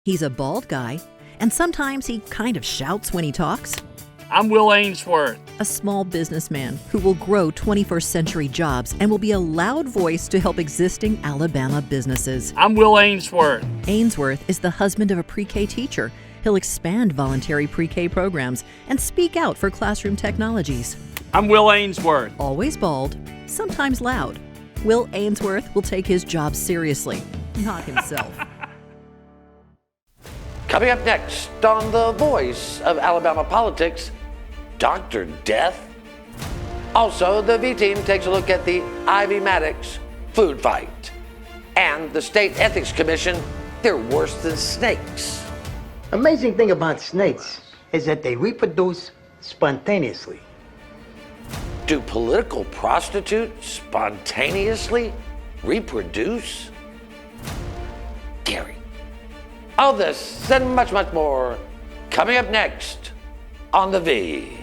He's a bald guy, and sometimes he kind of shouts when he talks. I'm Will Ainsworth. A small businessman who will grow 21st century jobs and will be a loud voice to help existing Alabama businesses. I'm Will Ainsworth. Ainsworth is the husband of a pre-K teacher. He'll expand voluntary pre-K programs and speak out for classroom technologies. I'm Will Ainsworth. Always bald, sometimes loud. Will Ainsworth will take his job seriously, not himself. Coming up next on The Voice of Alabama Politics, Dr. Death. Also, the V-Team takes a look at the Ivey Maddox food fight. And the State Ethics Commission, they're worse than snakes. Amazing thing about snakes is that they reproduce spontaneously. Do political prostitutes spontaneously reproduce? Gary. All this and much, much more coming up next on The V.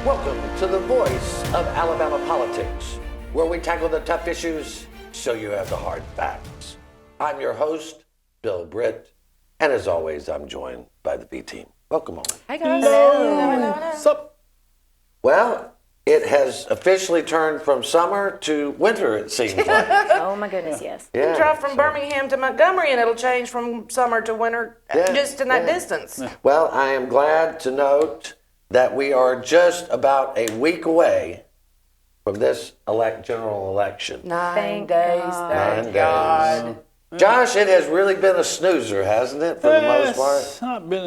Welcome to The Voice of Alabama Politics, where we tackle the tough issues so you have the hard facts. I'm your host, Bill Britt, and as always, I'm joined by the V-Team. Welcome, Owen. Hi, guys. Hello. What's up? Well, it has officially turned from summer to winter, it seems like. Oh, my goodness, yes. You can drive from Birmingham to Montgomery and it'll change from summer to winter just in that distance. Well, I am glad to note that we are just about a week away from this general election. 9 days, thank 9 God. days. Josh, it has really been a snoozer, hasn't it, for the most part? It's not been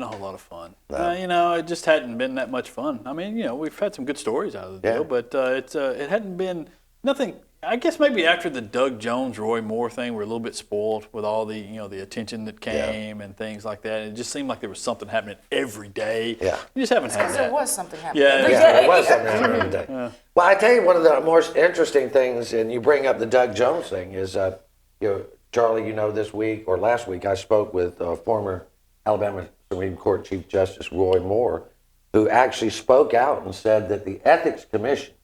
a whole lot of fun. No. It just hadn't been that much fun. I mean, we've had some good stories out of the deal, but it hadn't been nothing. I guess maybe after the Doug Jones, Roy Moore thing, we're a little bit spoiled with all the the attention that came and things like that. It just seemed like there was something happening every day. Yeah. We just haven't had Because that. there was something happening. Yeah, it was something happening every day. Well, I tell you, one of the most interesting things, and you bring up the Doug Jones thing, is Charlie, this week or last week, I spoke with former Alabama Supreme Court Chief Justice Roy Moore, who actually spoke out and said that the Ethics Commission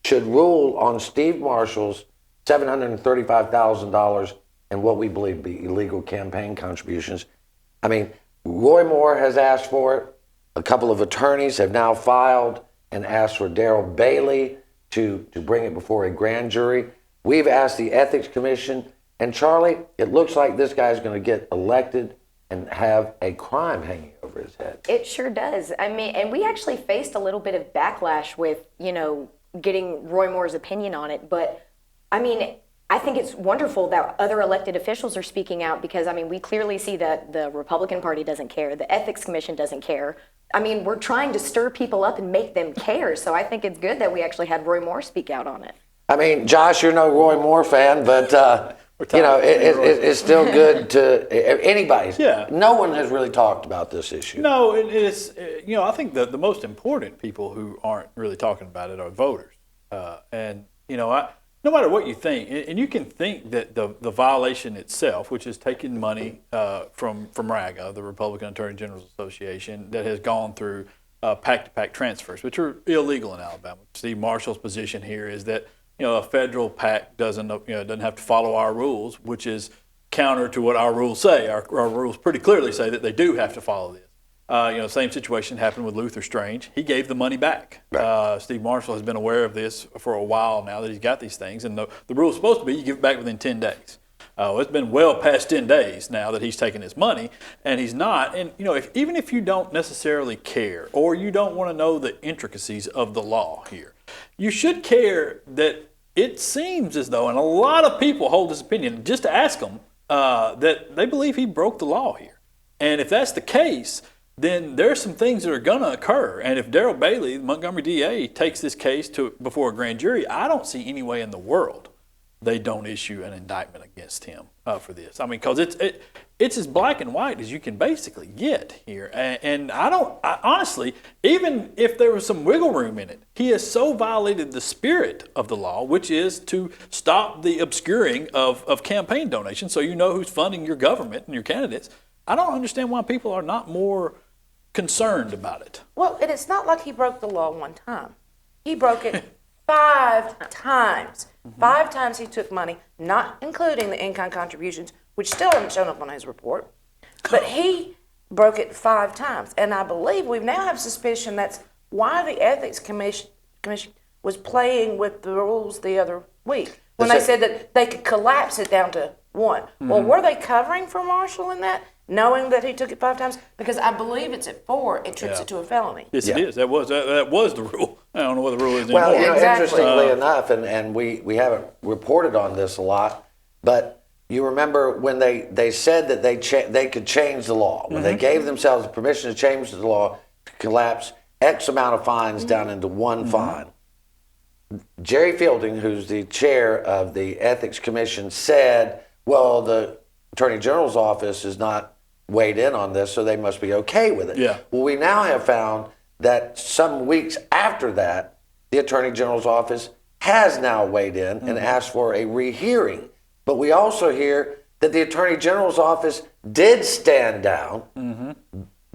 should rule on Steve Marshall's $735,000 and what we believe to be illegal campaign contributions. I mean, Roy Moore has asked for it. A couple of attorneys have now filed and asked for Daryl Bailey to bring it before a grand jury. We've asked the Ethics Commission, and Charlie, it looks like this guy's going to get elected and have a crime hanging over his head. It sure does. I mean, and we actually faced a little bit of backlash with, getting Roy Moore's opinion on it. But, I mean, I think it's wonderful that other elected officials are speaking out because, I mean, we clearly see that the Republican Party doesn't care. The Ethics Commission doesn't care. I mean, we're trying to stir people up and make them care. So I think it's good that we actually had Roy Moore speak out on it. I mean, Josh, you're no Roy Moore fan, but, it's still good to anybody's. Yeah. No one has really talked about this issue. No, it is. I think the most important people who aren't really talking about it are voters. No matter what you think, and you can think that the violation itself, which is taking money from RAGA, the Republican Attorney General's Association, that has gone through PAC-to-PAC transfers, which are illegal in Alabama. Steve Marshall's position here is that a federal PAC doesn't have to follow our rules, which is counter to what our rules say. Our rules pretty clearly say that they do have to follow this. Same situation happened with Luther Strange. He gave the money back. Right. Steve Marshall has been aware of this for a while now that he's got these things, and the rule is supposed to be you give it back within 10 days. It's been well past 10 days now that he's taken his money, and he's not. And even if you don't necessarily care or you don't want to know the intricacies of the law here, you should care that it seems as though, and a lot of people hold this opinion, just to ask them, that they believe he broke the law here. And if that's the case, then there's some things that are going to occur. And if Daryl Bailey, the Montgomery DA, takes this case before a grand jury, I don't see any way in the world they don't issue an indictment against him for this. I mean, because it's as black and white as you can basically get here. And I honestly, even if there was some wiggle room in it, he has so violated the spirit of the law, which is to stop the obscuring of campaign donations so you know who's funding your government and your candidates. I don't understand why people are not more concerned about it. Well, and it's not like he broke the law one time. He broke it 5 times. 5 times he took money, not including the in-kind contributions, which still haven't shown up on his report. But he broke it 5 times. And I believe we now have suspicion that's why the Ethics Commission was playing with the rules the other week when they said that they could collapse it down to 1. Well, were they covering for Marshall in that, knowing that he took it 5 times? Because I believe it's at 4, it trips it to a felony. Yes, it is. That was the rule. I don't know what the rule is anymore. Well, Exactly. interestingly enough, and we haven't reported on this a lot, but you remember when they said that they could change the law, when they gave themselves permission to change the law, collapse X amount of fines down into 1 fine. Jerry Fielding, who's the chair of the Ethics Commission, said, well, the Attorney General's office is not weighed in on this, so they must be okay with it. Yeah. Well, we now have found that some weeks after that, the Attorney General's office has now weighed in and asked for a rehearing. But we also hear that the Attorney General's office did stand down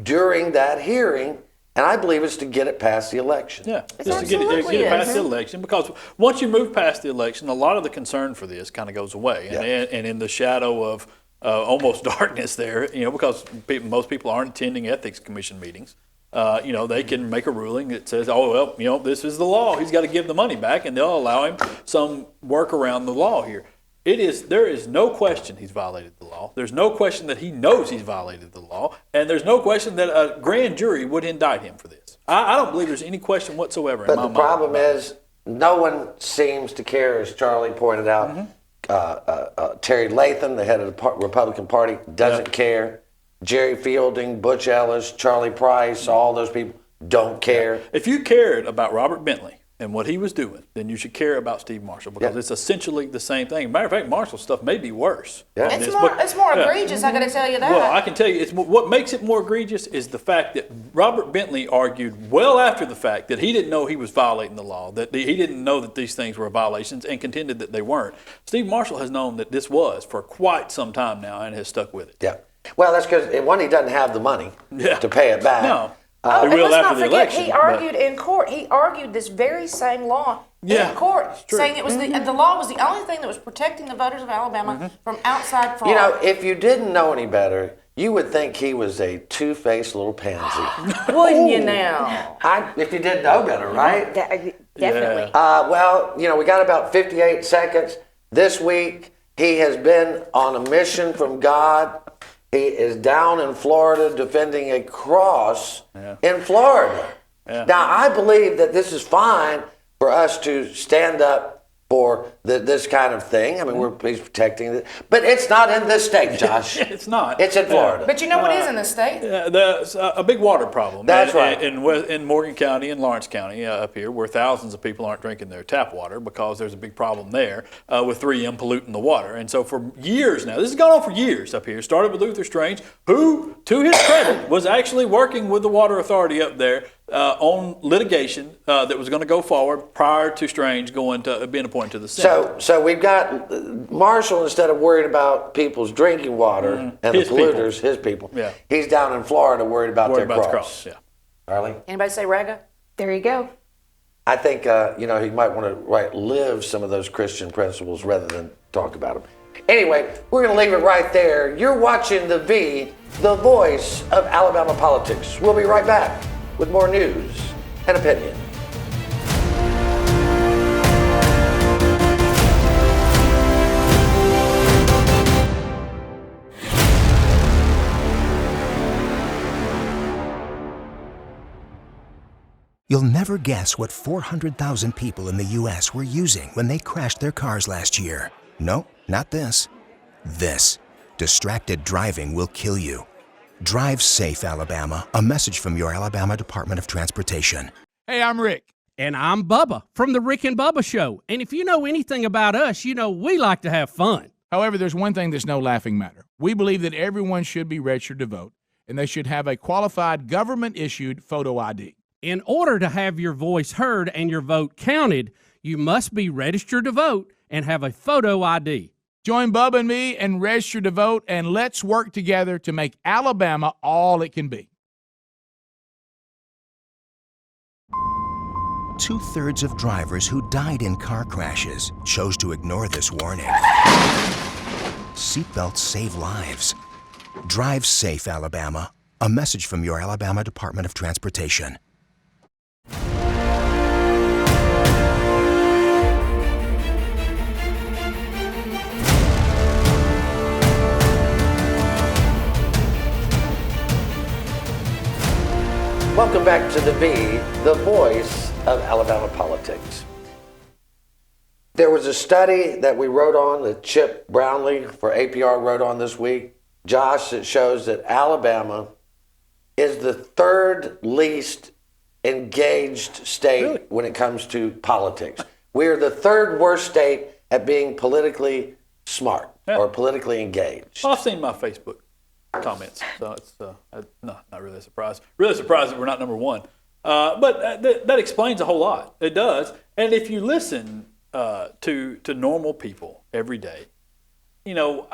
during that hearing, and I believe it's to get it past the election. Yeah, It's just to get absolutely it past is. the election, because once you move past the election, a lot of the concern for this kind of goes away, and in the shadow of almost darkness there, because most people aren't attending ethics commission meetings. They can make a ruling that says, oh, well, this is the law. He's got to give the money back, and they'll allow him some work around the law here. There is no question he's violated the law. There's no question that he knows he's violated the law, and there's no question that a grand jury would indict him for this. I don't believe there's any question whatsoever in my mind. But the problem is, no one seems to care, as Charlie pointed out. Terry Latham, the head of the Republican Party, doesn't care. Jerry Fielding, Butch Ellis, Charlie Price, all those people don't care. If you cared about Robert Bentley and what he was doing, then you should care about Steve Marshall, because it's essentially the same thing. Matter of fact, Marshall's stuff may be worse. Yeah. It's more egregious, I got to tell you that. Well, I can tell you, what makes it more egregious is the fact that Robert Bentley argued well after the fact that he didn't know he was violating the law, that he didn't know that these things were violations, and contended that they weren't. Steve Marshall has known that this was for quite some time now and has stuck with it. Yeah. Well, that's because, one, he doesn't have the money to pay it back. No. He And will let's after not the forget, election. he argued in court. He argued this very same law Yeah, in court, it's true. saying it was the law was the only thing that was protecting the voters of Alabama from outside fraud. If you didn't know any better, you would think he was a two-faced little pansy. Wouldn't you now? If you didn't know better, right? Definitely. We got about 58 seconds. This week, he has been on a mission from God. He is down in Florida defending a cross in Florida. Yeah. Now, I believe that this is fine for us to stand up for this kind of thing. I mean, he's protecting it. But it's not in this state, Josh. It's not. It's in Florida. But you know what is in the state? There's a big water problem. That's right. In Morgan County and Lawrence County up here, where thousands of people aren't drinking their tap water because there's a big problem there with 3M polluting the water. And so for years now, this has gone on for years up here. Started with Luther Strange, who, to his credit, was actually working with the water authority up there on litigation that was going to go forward prior to Strange being appointed to the Senate. So we've got Marshall, instead of worried about people's drinking water and His the polluters, his people, he's down in Florida worried about their cross. Yeah. Harley? Anybody say RAGA? There you go. I think, he might want to live some of those Christian principles rather than talk about them. Anyway, we're going to leave it right there. You're watching The V, the voice of Alabama politics. We'll be right back with more news and opinion. You'll never guess what 400,000 people in the U.S. were using when they crashed their cars last year. No, not this. This. Distracted driving will kill you. Drive safe, Alabama. A message from your Alabama Department of Transportation. Hey, I'm Rick. And I'm Bubba from the Rick and Bubba Show. And if you know anything about us, you know we like to have fun. However, there's one thing that's no laughing matter. We believe that everyone should be registered to vote, and they should have a qualified government-issued photo ID. In order to have your voice heard and your vote counted, you must be registered to vote and have a photo ID. Join Bubba and me and register to vote, and let's work together to make Alabama all it can be. 2/3 of drivers who died in car crashes chose to ignore this warning. Seatbelts save lives. Drive safe, Alabama. A message from your Alabama Department of Transportation. Welcome back to The Bee, the voice of Alabama politics. There was a study that we wrote on, that Chip Brownlee for APR wrote on this week, Josh, that shows that Alabama is the third least engaged state when it comes to politics. We are the third worst state at being politically smart or politically engaged. Well, I've seen my Facebook comments, so it's not really a surprise. Really surprised that we're not number one. But that explains a whole lot. It does. And if you listen to normal people every day, you know,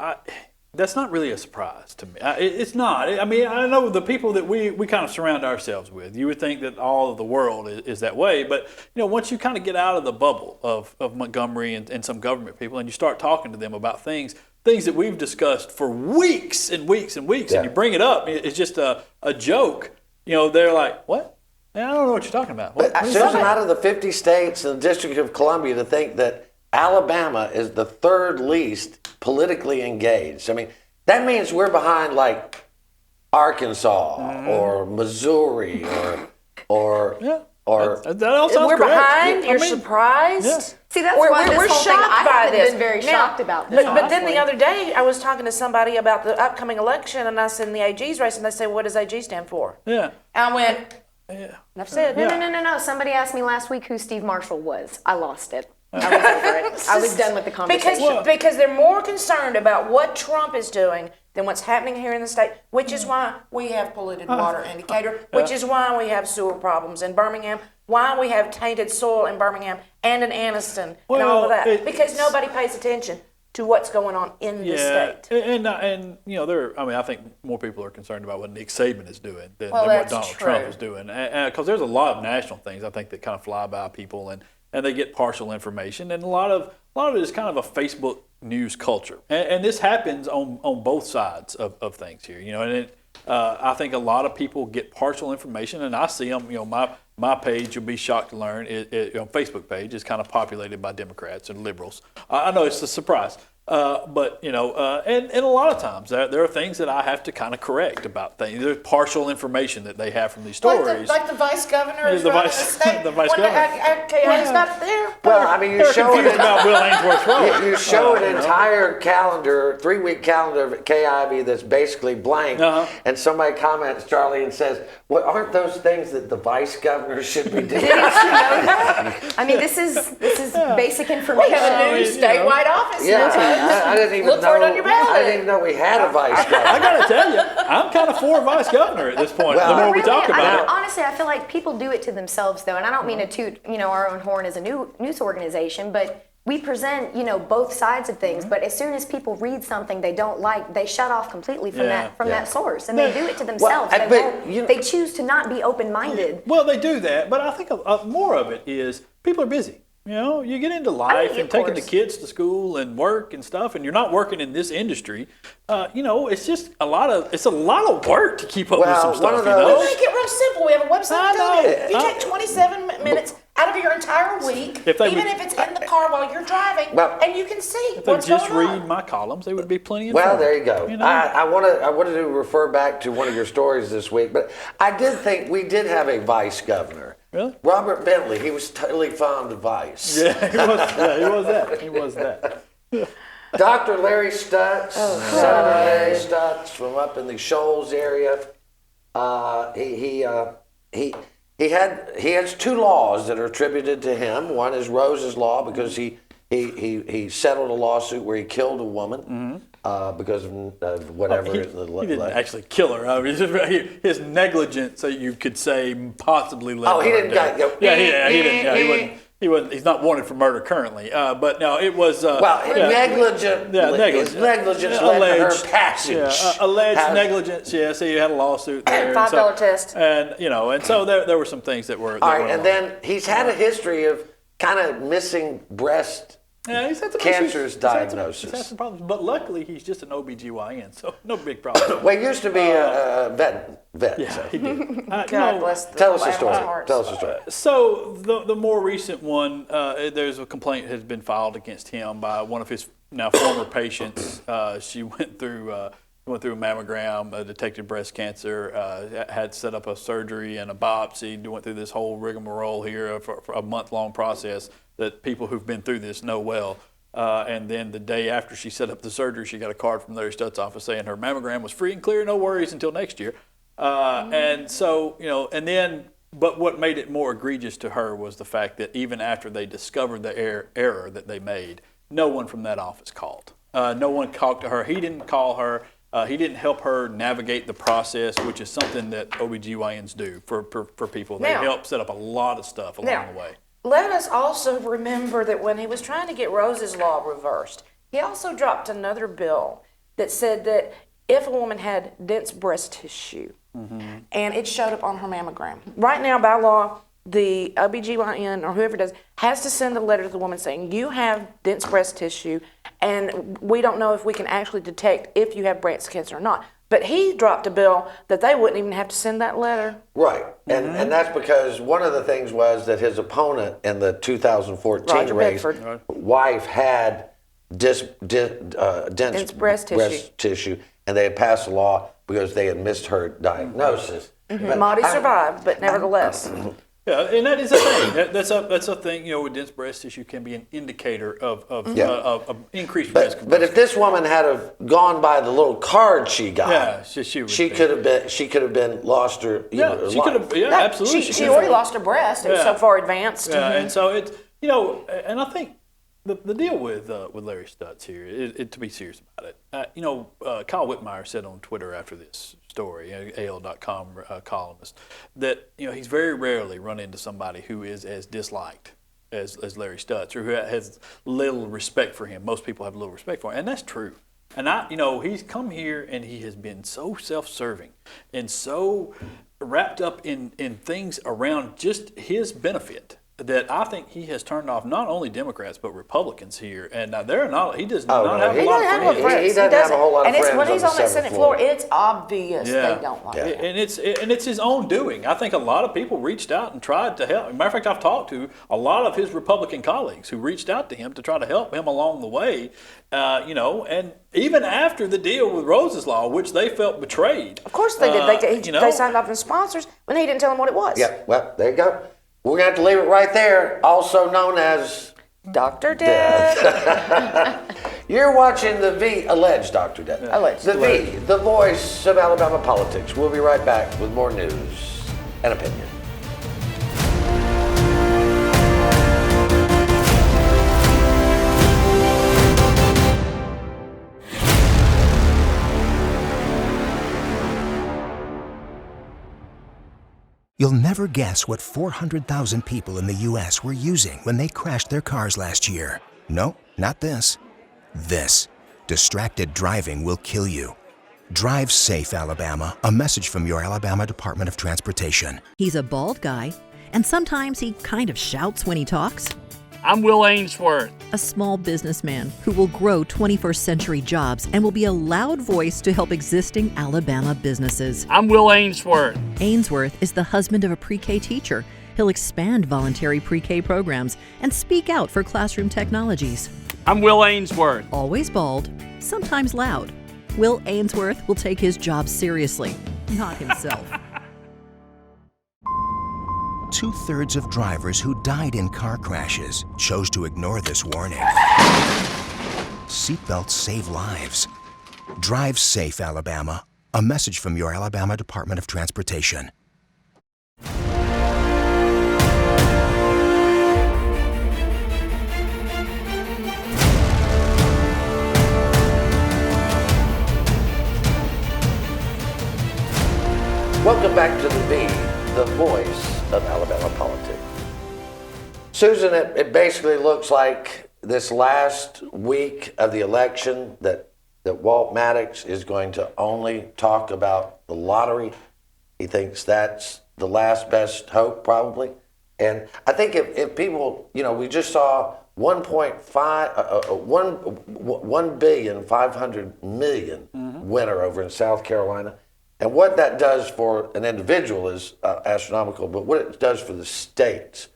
that's not really a surprise to me. It's not. I mean, I know the people that we kind of surround ourselves with. You would think that all of the world is that way, but you know, once you kind of get out of the bubble of Montgomery and some government people, and you start talking to them about things that we've discussed for weeks and weeks and weeks, and you bring it up, it's just a joke. You know, they're like, "What? I don't know what you're talking about." What Susan, out of the 50 states and the District of Columbia, to think that Alabama is the third least politically engaged. I mean, that means we're behind like Arkansas or Missouri or that all sounds we're correct. behind. You're surprised. Yeah. See, that's We're why this whole thing, shocked I by haven't this. been very Now, shocked about this. But then the honestly. other day, I was talking to somebody about the upcoming election, and I said in the AG's race, and they said, "What does AG stand for?" Yeah. And I went, "Enough said." No. Somebody asked me last week who Steve Marshall was. I lost it. I was over it. I was done with the conversation. Because they're more concerned about what Trump is doing than what's happening here in the state, which is why we have polluted water in Decatur, which is why we have sewer problems in Birmingham, why we have tainted soil in Birmingham and in Anniston and all of that. Because nobody pays attention to what's going on in the state. And you know, I think more people are concerned about what Nick Saban is doing than what that's Donald true. Trump is doing. Because there's a lot of national things, I think, that kind of fly by people, and they get partial information, and a lot of it is kind of a Facebook news culture, and this happens on both sides of things here, you know. And I think a lot of people get partial information, and I see them. You know, my page, you'll be shocked to learn, Facebook page is kind of populated by Democrats and liberals. I know it's a surprise. But you know, and a lot of times there are things that I have to kind of correct about things. There's partial information that they have from these stories. Like the vice governor is running the state. The vice governor. He's not there. Well, I mean, They're confused about Will Ainsworth's role. You show an entire calendar, 3-week calendar of KIV that's basically blank, and somebody comments, Charlie, and says, "Well, aren't those things that the vice governor should be doing?" Didn't you know that? I mean, this is basic information. We have a new statewide office. Yeah. I didn't even Look know. for it on your ballot. I didn't even know we had a vice governor. I gotta tell you, I'm kind of for vice governor at this point. Well, the more we Really, talk about it. honestly, I feel like people do it to themselves, though, and I don't mean to toot, our own horn as a news organization, but we present, both sides of things. But as soon as people read something they don't like, they shut off completely from that source, and they do it to themselves. They choose to not be open-minded. Well, they do that, but I think more of it is people are busy. You know, you get into life and taking the kids to school and work and stuff, and you're not working in this industry. It's just a lot of work to keep up with some stuff. We make it real simple. We have a website. You take 27 minutes out of your entire week, even if it's in the car while you're driving, and you can see what's going on. If they just read my columns, they would be plenty Well, informed. there you go. I wanted to refer back to one of your stories this week, but I did think we did have a vice governor. Really? Robert Bentley. He was totally fond of vice. Yeah, he was that. Dr. Larry Stutts, Senator Larry Stutts from up in the Shoals area. he has 2 laws that are attributed to him. One is Rose's Law because he settled a lawsuit where he killed a woman because of whatever. He didn't actually kill her. I mean, his negligence, so you could say, possibly led. Oh, he didn't. He didn't. He wasn't. He's not wanted for murder currently. But no, it was. Negligent. Yeah, negligence. Negligence led to her passage. Yeah, alleged negligence. Yeah, so you had a lawsuit there. $5 test. And and so there were some things that were. All right, and then he's had a history of kind of missing breast. Yeah, he's had some cancer's diagnosis. He's had some problems, but luckily he's just an OBGYN, so no big problem. Well, he used to be a vet. Yeah, so. He did. God bless the Tell us a story. Tell us a story. So the more recent one, there's a complaint has been filed against him by one of his now former patients. She went through a mammogram, detected breast cancer, had set up a surgery and a biopsy, went through this whole rigmarole here for a month-long process that people who've been through this know well. And then the day after she set up the surgery, she got a card from Larry Stutts' office saying her mammogram was free and clear, no worries until next year. And so, but what made it more egregious to her was the fact that even after they discovered the error that they made, no one from that office called. No one talked to her. He didn't call her. He didn't help her navigate the process, which is something that OBGYNs do for people. They help set up a lot of stuff along the way. Let us also remember that when he was trying to get Rose's Law reversed, he also dropped another bill that said that if a woman had dense breast tissue and it showed up on her mammogram, right now by law, the OBGYN or whoever does has to send a letter to the woman saying, you have dense breast tissue and we don't know if we can actually detect if you have breast cancer or not. But he dropped a bill that they wouldn't even have to send that letter. Right, and that's because one of the things was that his opponent in the 2014 race, wife had dense breast tissue, and they had passed a law because they had missed her diagnosis. Maudie survived, but nevertheless. Yeah, and that is a thing. That's a thing. With dense breast tissue can be an indicator of increased risk. But if this woman had have gone by the little card she got, she could have been lost her. She could have. Yeah, absolutely. She already lost her breast. It was so far advanced. Yeah, and so it's and I think the deal with Larry Stutts here, to be serious about it, Kyle Whitmire said on Twitter after this story, AL.com columnist, that he's very rarely run into somebody who is as disliked as Larry Stutts, or who has little respect for him. Most people have little respect for him, and that's true. And he's come here and he has been so self-serving and so wrapped up in things around just his benefit that I think he has turned off not only Democrats but Republicans here, and they're not. He does not have a lot of friends. He doesn't have a whole lot of friends. And when he's on that Senate floor, it's obvious they don't like him. And it's his own doing. I think a lot of people reached out and tried to help. As a matter of fact, I've talked to a lot of his Republican colleagues who reached out to him to try to help him along the way. And even after the deal with Rose's Law, which they felt betrayed. Of course they did. They signed off as sponsors when he didn't tell them what it was. Yeah. Well, there you go. We're going to have to leave it right there, also known as Dr. Death. You're watching alleged Dr. Death. Yeah. Alleged. The voice of Alabama politics. We'll be right back with more news and opinion. You'll never guess what 400,000 people in the U.S. were using when they crashed their cars last year. No, not this. This. Distracted driving will kill you. Drive safe, Alabama. A message from your Alabama Department of Transportation. He's a bald guy, and sometimes he kind of shouts when he talks. I'm Will Ainsworth. A small businessman who will grow 21st century jobs and will be a loud voice to help existing Alabama businesses. I'm Will Ainsworth. Ainsworth is the husband of a pre-K teacher. He'll expand voluntary pre-K programs and speak out for classroom technologies. I'm Will Ainsworth. Always bald, sometimes loud. Will Ainsworth will take his job seriously, not himself. 2/3 of drivers who died in car crashes chose to ignore this warning. Seatbelts save lives. Drive safe, Alabama. A message from your Alabama Department of Transportation. Welcome back to the voice of Alabama politics. Susan, it basically looks like this last week of the election that Walt Maddox is going to only talk about the lottery. He thinks that's the last best hope, probably. And I think if people, we just saw 1,500,000,000 winner over in South Carolina. And what that does for an individual is astronomical, but what it does for the states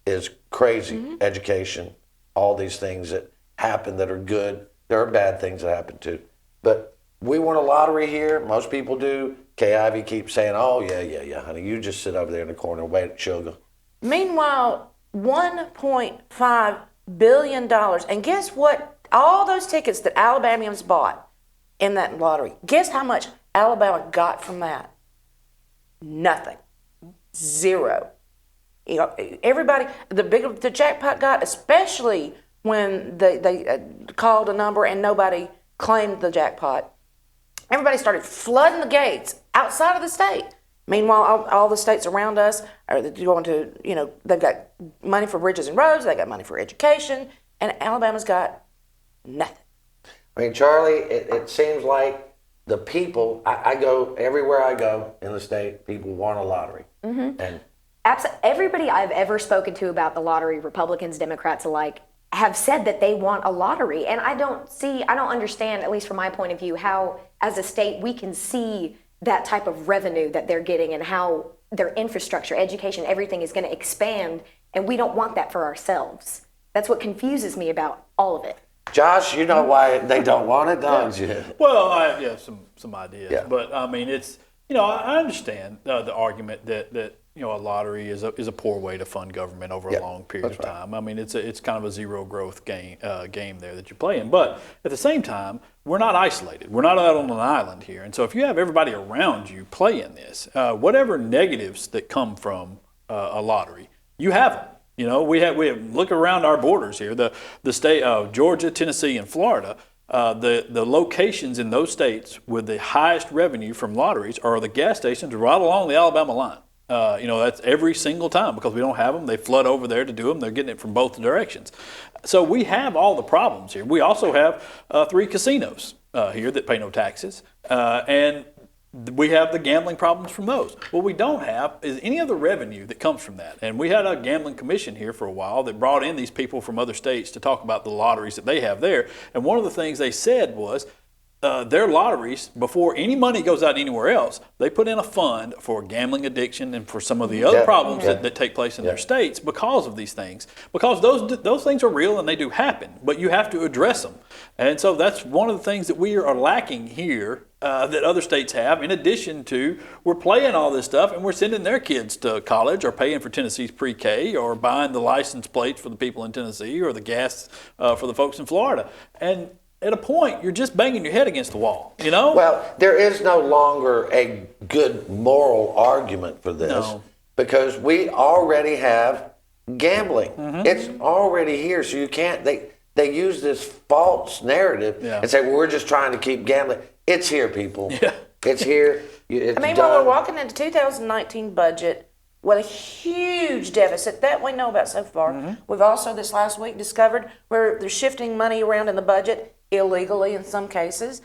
is crazy. Education, all these things that happen that are good. There are bad things that happen too. But we want a lottery here. Most people do. Kay Ivey keeps saying, oh, yeah, honey, you just sit over there in the corner and wait, sugar. Meanwhile, $1.5 billion. And guess what? All those tickets that Alabamians bought in that lottery, guess how much Alabama got from that? Nothing. Zero. Everybody, the jackpot got, especially when they called a number and nobody claimed the jackpot, everybody started flooding the gates outside of the state. Meanwhile, all the states around us are going to, they've got money for bridges and roads, they got money for education, and Alabama's got nothing. I mean, Charlie, it seems like the people, I go, everywhere I go in the state, people want a lottery. And everybody I've ever spoken to about the lottery, Republicans, Democrats alike, have said that they want a lottery. And I don't understand, at least from my point of view, how as a state we can see that type of revenue that they're getting and how their infrastructure, education, everything is going to expand, and we don't want that for ourselves. That's what confuses me about all of it. Josh, you know why they don't want it, don't you? Well, I have some ideas, Yeah. but I mean, it's I understand the argument that a lottery is a poor way to fund government over a long period of time. I mean, it's kind of a zero growth game there that you're playing. But at the same time, we're not isolated. We're not out on an island here. And so if you have everybody around you playing this, whatever negatives that come from a lottery, you have them. We have look around our borders here. The state of Georgia, Tennessee, and Florida. The locations in those states with the highest revenue from lotteries are the gas stations right along the Alabama line. That's every single time because we don't have them. They flood over there to do them. They're getting it from both directions. So we have all the problems here. We also have 3 casinos here that pay no taxes. And we have the gambling problems from those. What we don't have is any of the revenue that comes from that. And we had a gambling commission here for a while that brought in these people from other states to talk about the lotteries that they have there. And one of the things they said was their lotteries, before any money goes out anywhere else, they put in a fund for gambling addiction and for some of the other problems that take place in their states because of these things. Because those things are real and they do happen, but you have to address them. And so that's one of the things that we are lacking here that other states have, in addition to we're playing all this stuff and we're sending their kids to college or paying for Tennessee's pre-K or buying the license plates for the people in Tennessee or the gas for the folks in Florida. And at a point, you're just banging your head against the wall, Well, there is no longer a good moral argument for this because we already have gambling. It's already here, so you can't, they use this false narrative and say, well, we're just trying to keep gambling. It's here, people. Yeah. It's here. It's while we're walking into 2019 budget with a huge deficit that we know about so far. We've also this last week discovered where they're shifting money around in the budget illegally in some cases,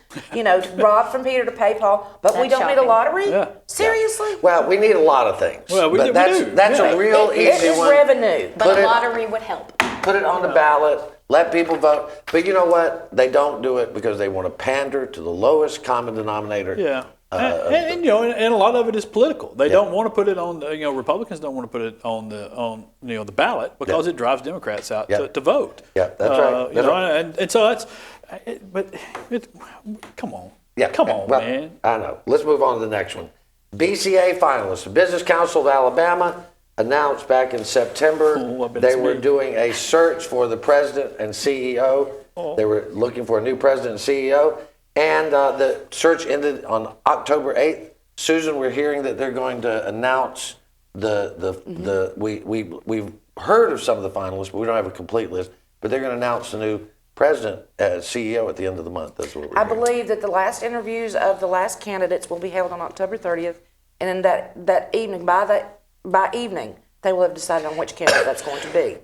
rob from Peter to pay Paul, but we don't need a lottery? Yeah. Seriously? Yeah. Well, we need a lot of things. Well, we do. That's a real easy one. It's revenue. But a lottery would help. Put it on the ballot. Let people vote. But you know what? They don't do it because they want to pander to the lowest common denominator. Yeah. And a lot of it is political. They don't want to put it on. Republicans don't want to put it on the ballot because it drives Democrats out to vote. Yeah, that's right. That's right. And so that's. But come on. Yeah. Come on, man. I know. Let's move on to the next one. BCA finalists. The Business Council of Alabama announced back in September they were doing a search for the president and CEO. They were looking for a new president and CEO. And the search ended on October 8th. Susan, we're hearing that they're going to announce we've heard of some of the finalists, but we don't have a complete list. But they're going to announce the new president as CEO at the end of the month. That's what we're hearing. Believe that the last interviews of the last candidates will be held on October 30th. And in that evening, by evening, they will have decided on which candidate that's going to be.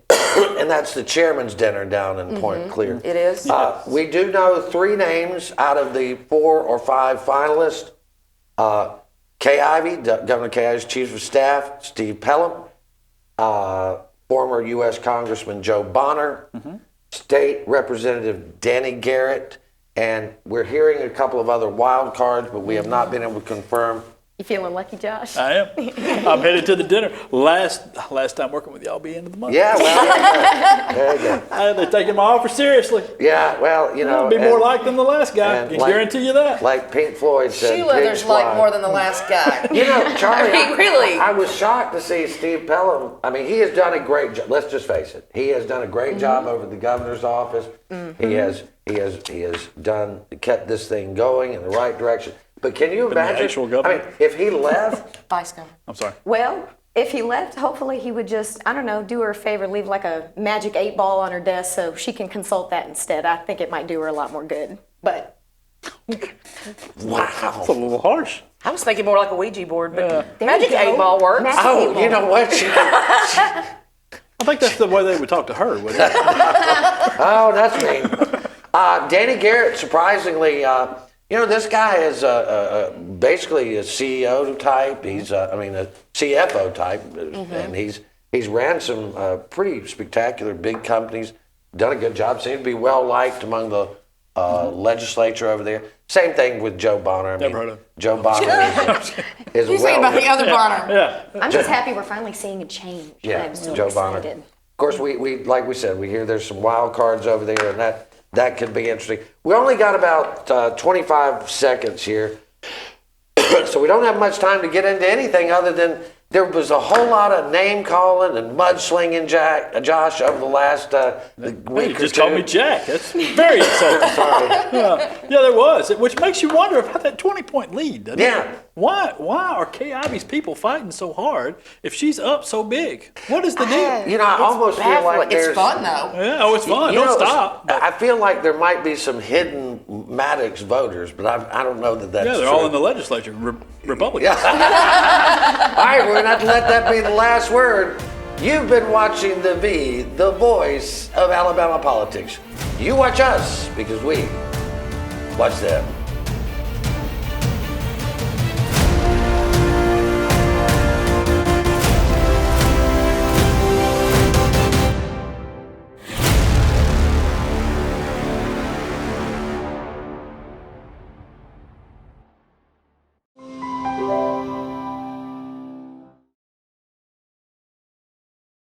And that's the chairman's dinner down in Point Clear. It is. We do know 3 names out of the 4 or 5 finalists. Kay Ivey, Governor Kay Ivey's Chief of Staff, Steve Pelham, former U.S. Congressman Joe Bonner, State Representative Danny Garrett, and we're hearing a couple of other wild cards, but we have not been able to confirm. You feeling lucky, Josh? I am. I'm headed to the dinner. Last time working with y'all, be end of the month. Yeah, well, there you go. They're taking my offer seriously. Yeah, well, you know. Be more like than the last guy. I can guarantee you that. Like Pink Floyd said. Sheila, there's like more than the last guy. You know, Charlie, I mean, really. I was shocked to see Steve Pelham. I mean, he has done a great job. Let's just face it. He has done a great job over the governor's office. He has done, kept this thing going in the right direction. But can you imagine? I mean, if he left, Vice Governor. I'm sorry. Well, if he left, hopefully he would just, I don't know, do her a favor, leave like a magic 8-ball on her desk so she can consult that instead. I think it might do her a lot more good. But wow, That's a little harsh. I was thinking more like a Ouija board, but There magic you go. 8-ball works. Magic oh, 8-ball. you know what? I think that's the way they would talk to her, wouldn't it? Oh, that's mean. Danny Garrett, surprisingly, you know, this guy is basically a CEO type. He's, a CFO type, and he's ran some pretty spectacular big companies. Done a good job. Seems to be well liked among the legislature over there. Same thing with Joe Bonner. Never heard of him. Joe Bonner is You're thinking about the other Bonner. Yeah. I'm just happy we're finally seeing a change. Yeah, I'm so Joe excited. Bonner. Of course, we like we said, we hear there's some wild cards over there, and that could be interesting. We only got about 25 seconds here, so we don't have much time to get into anything other than there was a whole lot of name calling and mudslinging, Josh, over the last week You or just two. called me Jack. That's very insulting. Sorry. Yeah, there was, which makes you wonder about that 20-point lead, doesn't Yeah. it? Why are Kay Ivey's people fighting so hard if she's up so big? What is the deal? You know, I almost feel like there's... It's fun, though. Yeah, oh, it's fun. You Don't know, stop. I feel like there might be some hidden Maddox voters, but I don't know that that's Yeah, they're true. all in the legislature, Republicans. All right, we're going to have to let that be the last word. You've been watching the voice of Alabama politics. You watch us because we watch them.